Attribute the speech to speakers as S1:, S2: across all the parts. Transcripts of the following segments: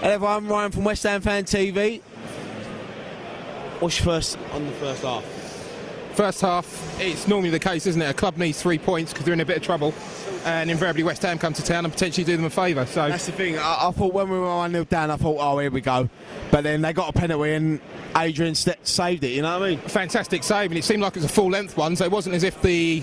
S1: Hello everyone, I'm Ryan from West Ham Fan TV. What's your first on the first half?
S2: First half, it's normally the case, isn't it? A club needs 3 points because they're in a bit of trouble, and invariably West Ham come to town and potentially do them a favour. So
S1: that's the thing. I thought when we were 1-0 down, I thought, oh, here we go. But then they got a penalty and Adrian saved it. You know what I mean?
S2: Fantastic save, and it seemed like it was a full-length one. So it wasn't as if the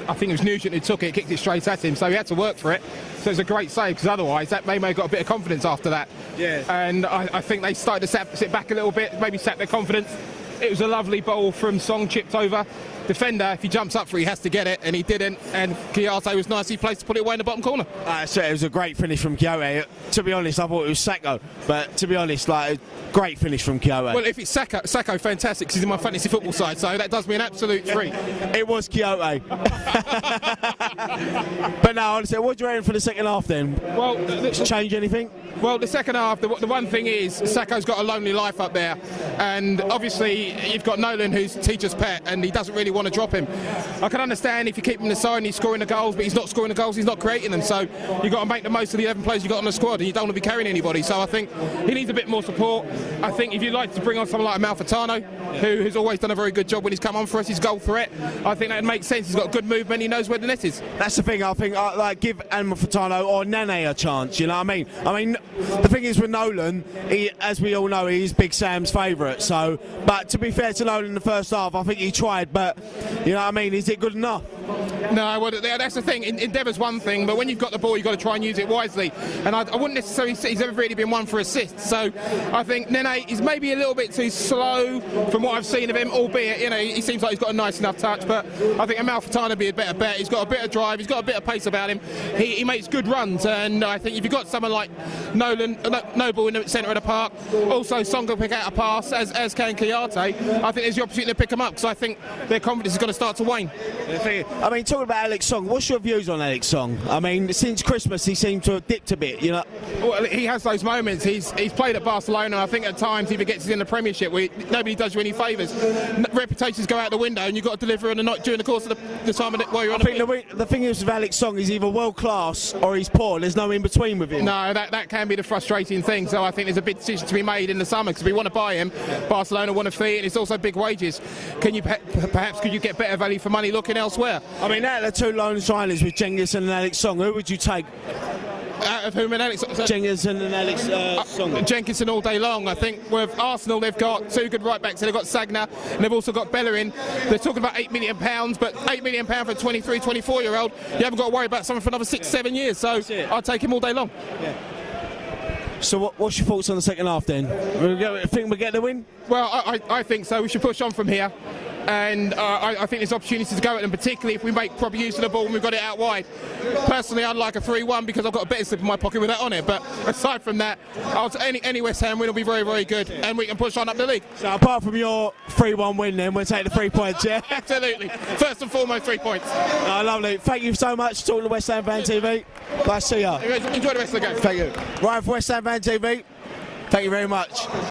S2: I think it was Nugent who took it, kicked it straight at him. So he had to work for it. So it was a great save, because otherwise that may have got a bit of confidence after that.
S1: Yeah.
S2: And I think they started to sit back a little bit, maybe sat their confidence. It was a lovely ball from Song, chipped over. Defender, if he jumps up for it, he has to get it, and he didn't. And Kouyaté was nicely placed to put it away in the bottom corner.
S1: So it was a great finish from Kouyaté. To be honest, I thought it was Sacco, but to be honest, like, great finish from Kouyaté.
S2: Well, if it's Sacco, fantastic, because he's in my fantasy football side, so that does me an absolute treat.
S1: It was Kouyaté. But no, honestly, what do you reckon for the second half then?
S2: Well,
S1: change anything?
S2: Well, the second half, the one thing is Sacco's got a lonely life up there, and obviously you've got Nolan, who's teacher's pet, and he doesn't really want to drop him. I can understand if you keep him in the side and he's scoring the goals, but he's not scoring the goals, he's not creating them, so you've got to make the most of the 11 players you've got on the squad, and you don't want to be carrying anybody. So I think he needs a bit more support. I think if you'd like to bring on someone like Amalfitano, who's always done a very good job when he's come on for us, he's goal threat, I think that makes sense. He's got good movement, he knows where the net is.
S1: That's the thing. I think like give Amalfitano or Nene a chance, you know what I mean? I mean, the thing is with Nolan, he, as we all know, he's Big Sam's favourite. So, but to be fair to Nolan in the first half, I think he tried, but you know what I mean, is it good enough?
S2: No, well, that's the thing. Endeavour's one thing, but when you've got the ball, you've got to try and use it wisely. And I wouldn't necessarily say he's ever really been one for assists. So I think Nene is maybe a little bit too slow from what I've seen of him, albeit, you know, he seems like he's got a nice enough touch. But I think Amalfitano would be a better bet. He's got a bit of drive, he's got a bit of pace about him. He makes good runs, and I think if you've got someone like Noble in the centre of the park, also Song can pick out a pass, as can Kouyaté, I think there's the opportunity to pick them up, because I think their confidence is going to start to wane.
S1: I mean, talking about Alex Song, what's your views on Alex Song? I mean, since Christmas he seemed to have dipped a bit, you know.
S2: Well, he has those moments. He's played at Barcelona, and I think at times if he gets in the Premiership, nobody does you any favours. Reputations go out the window, and you've got to deliver on the night during the course of the time while you're on. I think
S1: the thing is with Alex Song, he's either world class or he's poor. There's no in between with him.
S2: No, that can be the frustrating thing. So I think there's a big decision to be made in the summer, because we want to buy him. Barcelona want a fee, and it's also big wages. Can you perhaps could you get better value for money looking elsewhere?
S1: I mean, out of the two loan signings with Cengiz and Alex Song, who would you take?
S2: Out of whom and Alex?
S1: Cengiz and Alex Song.
S2: Jenkinson all day long. I think with Arsenal they've got two good right backs. They've got Sagna, and they've also got Bellerin. They're talking about £8 million, but £8 million for a 23, 24-year-old, you haven't got to worry about someone for another 6-7 years. So I'd take him all day long. Yeah.
S1: So what's your thoughts on the second half then? Think we'll get the win?
S2: Well, I think so. We should push on from here. And I think there's opportunities to go at them, particularly if we make proper use of the ball and we've got it out wide. Personally, I'd like a 3-1 because I've got a better slip in my pocket with that on it. But aside from that, any West Ham win will be very, very good, and we can push on up the league.
S1: So apart from your 3-1 win then, we'll take the 3 points, yeah?
S2: Absolutely. First and foremost, 3 points.
S1: Oh, lovely. Thank you so much for talking to West Ham Fan TV. Nice to see you.
S2: Enjoy the rest of the game.
S1: Thank you. Ryan for West Ham Fan TV. Thank you very much.